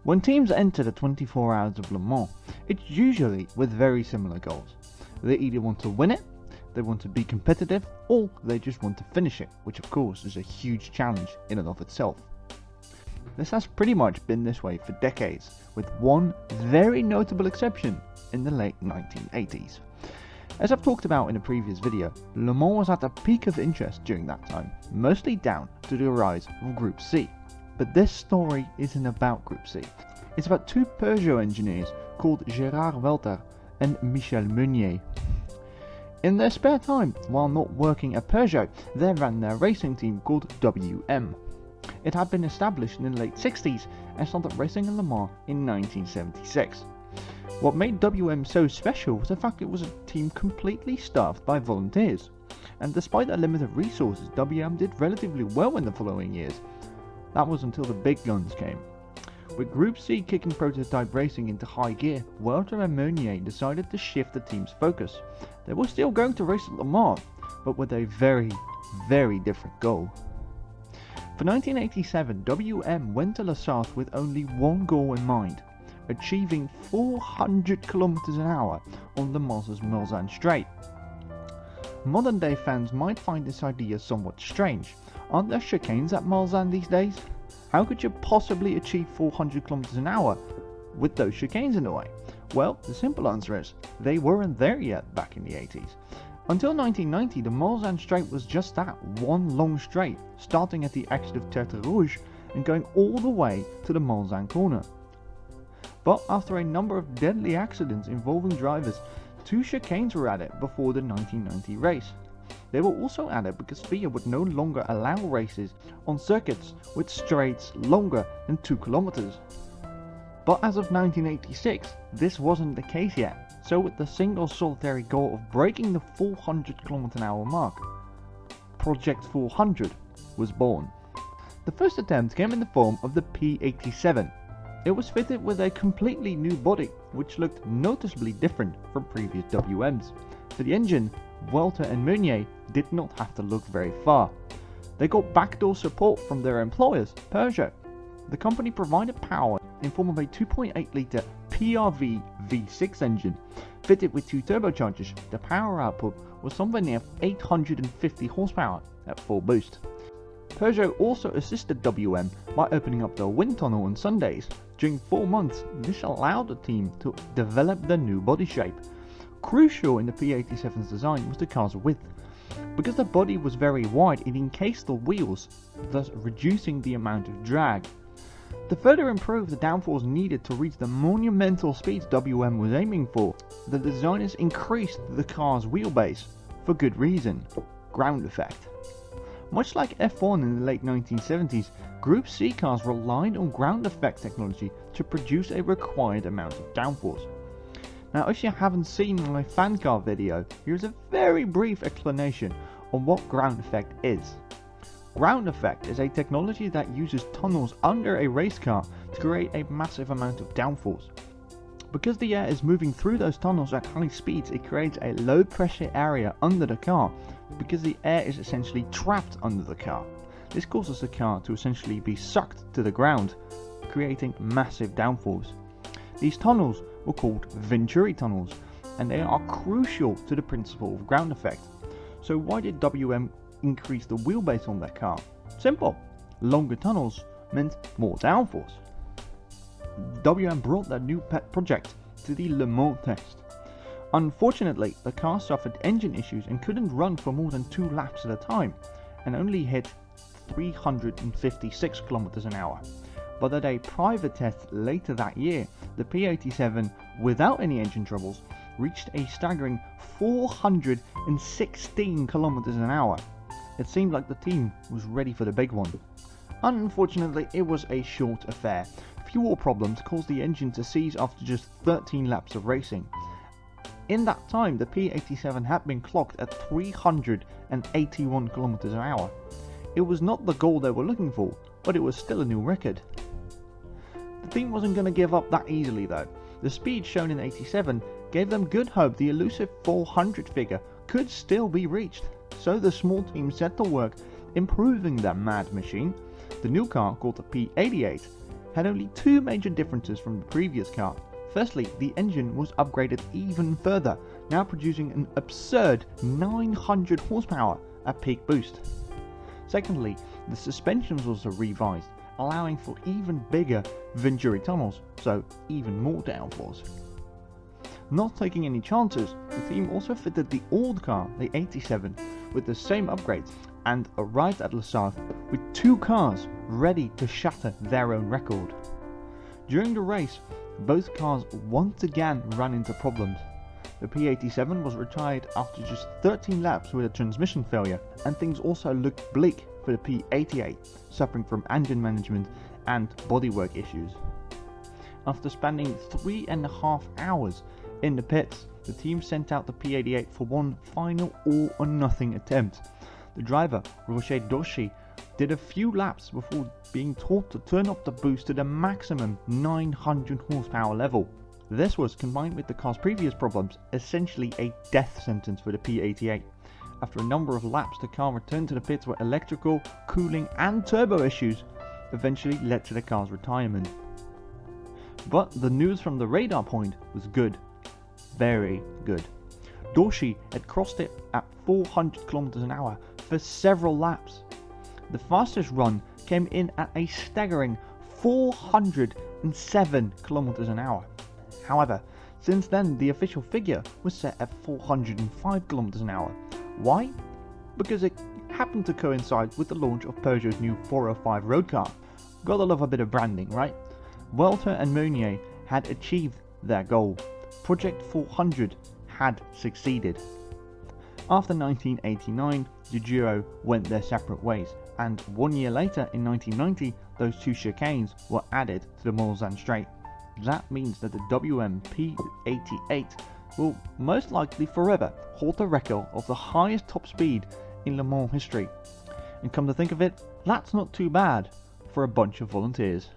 When teams enter the 24 Hours of Le Mans, it's usually with very similar goals. They either want to win it, they want to be competitive, or they just want to finish it, which of course is a huge challenge in and of itself. This has pretty much been this way for decades, with one very notable exception in the late 1980s. As I've talked about in a previous video, Le Mans was at the peak of interest during that time, mostly down to the rise of Group C. But this story isn't about Group C. It's about two Peugeot engineers called Gérard Welter and Michel Meunier. In their spare time, while not working at Peugeot, they ran their racing team called WM. It had been established in the late 60s and started racing in Le Mans in 1976. What made WM so special was the fact it was a team completely staffed by volunteers, and despite their limited resources, WM did relatively well in the following years. That was until the big guns came. With Group C kicking prototype racing into high gear, Welter and Meunier decided to shift the team's focus. They were still going to race at Le Mans, but with a very, very different goal. For 1987, WM went to La Sarthe with only one goal in mind: achieving 400 km an hour on Le Mans' Mulsanne Straight. Modern day fans might find this idea somewhat strange. Aren't there chicanes at Mulsanne these days? How could you possibly achieve 400 km an hour with those chicanes in the way? Well, the simple answer is, they weren't there yet back in the 80s. Until 1990, the Mulsanne Straight was just that, one long straight, starting at the exit of Tertre Rouge and going all the way to the Mulsanne corner. But after a number of deadly accidents involving drivers, two chicanes were added before the 1990 race. They were also added because FIA would no longer allow races on circuits with straights longer than 2 kilometers. But as of 1986, this wasn't the case yet, so with the single solitary goal of breaking the 400 km an hour mark, Project 400 was born. The first attempt came in the form of the P87. It was fitted with a completely new body, which looked noticeably different from previous WMs. For the engine, Welter and Meunier did not have to look very far. They got backdoor support from their employers, Peugeot. The company provided power in form of a 2.8 litre PRV V6 engine. Fitted with two turbochargers, the power output was somewhere near 850 horsepower at full boost. Peugeot also assisted WM by opening up the wind tunnel on Sundays. During 4 months, this allowed the team to develop their new body shape. Crucial in the P87's design was the car's width. Because the body was very wide, it encased the wheels, thus reducing the amount of drag. To further improve the downforce needed to reach the monumental speeds WM was aiming for, the designers increased the car's wheelbase, for good reason: ground effect. Much like F1 in the late 1970s, Group C cars relied on ground effect technology to produce a required amount of downforce. Now, if you haven't seen my fan car video, here's a very brief explanation on what ground effect is. Ground effect is a technology that uses tunnels under a race car to create a massive amount of downforce. Because the air is moving through those tunnels at high speeds, it creates a low pressure area under the car, because the air is essentially trapped under the car. This causes the car to essentially be sucked to the ground, creating massive downforce. These tunnels were called Venturi tunnels, and they are crucial to the principle of ground effect. So why did WM increase the wheelbase on their car? Simple: longer tunnels meant more downforce. WM brought their new pet project to the Le Mans test. Unfortunately, the car suffered engine issues and couldn't run for more than 2 laps at a time, and only hit 356 km an hour. But at a private test later that year, the P87, without any engine troubles, reached a staggering 416 km an hour. It seemed like the team was ready for the big one. Unfortunately, it was a short affair. Fuel problems caused the engine to seize after just 13 laps of racing. In that time, the P87 had been clocked at 381 km an hour. It was not the goal they were looking for, but it was still a new record. The team wasn't going to give up that easily though. The speed shown in 87 gave them good hope the elusive 400 figure could still be reached, so the small team set to work improving their mad machine. The new car, called the P88, had only two major differences from the previous car. Firstly, the engine was upgraded even further, now producing an absurd 900 horsepower at peak boost. Secondly, the suspension was also revised, allowing for even bigger Venturi tunnels, so even more downforce. Not taking any chances, the team also fitted the old car, the 87, with the same upgrades and arrived at Le Havre with two cars ready to shatter their own record. During the race, both cars once again ran into problems. The P87 was retired after just 13 laps with a transmission failure, and things also looked bleak for the P88, suffering from engine management and bodywork issues. After spending 3.5 hours in the pits, the team sent out the P88 for one final all-or-nothing attempt. The driver, Roger Doshi, did a few laps before being taught to turn up the boost to the maximum 900 horsepower level. This was, combined with the car's previous problems, essentially a death sentence for the P88. After a number of laps, the car returned to the pits where electrical, cooling and turbo issues eventually led to the car's retirement. But the news from the radar point was good. Very good. Doshi had crossed it at 400 km an hour for several laps. The fastest run came in at a staggering 407 km an hour. However, since then the official figure was set at 405 km an hour. Why? Because it happened to coincide with the launch of Peugeot's new 405 road car. Gotta love a bit of branding, right? Welter and Meunier had achieved their goal. Project 400 had succeeded. After 1989, the duo went their separate ways, and 1 year later, in 1990, those two chicanes were added to the Mulsanne Straight. That means that the WMP88 will most likely forever hold the record of the highest top speed in Le Mans history. And come to think of it, that's not too bad for a bunch of volunteers.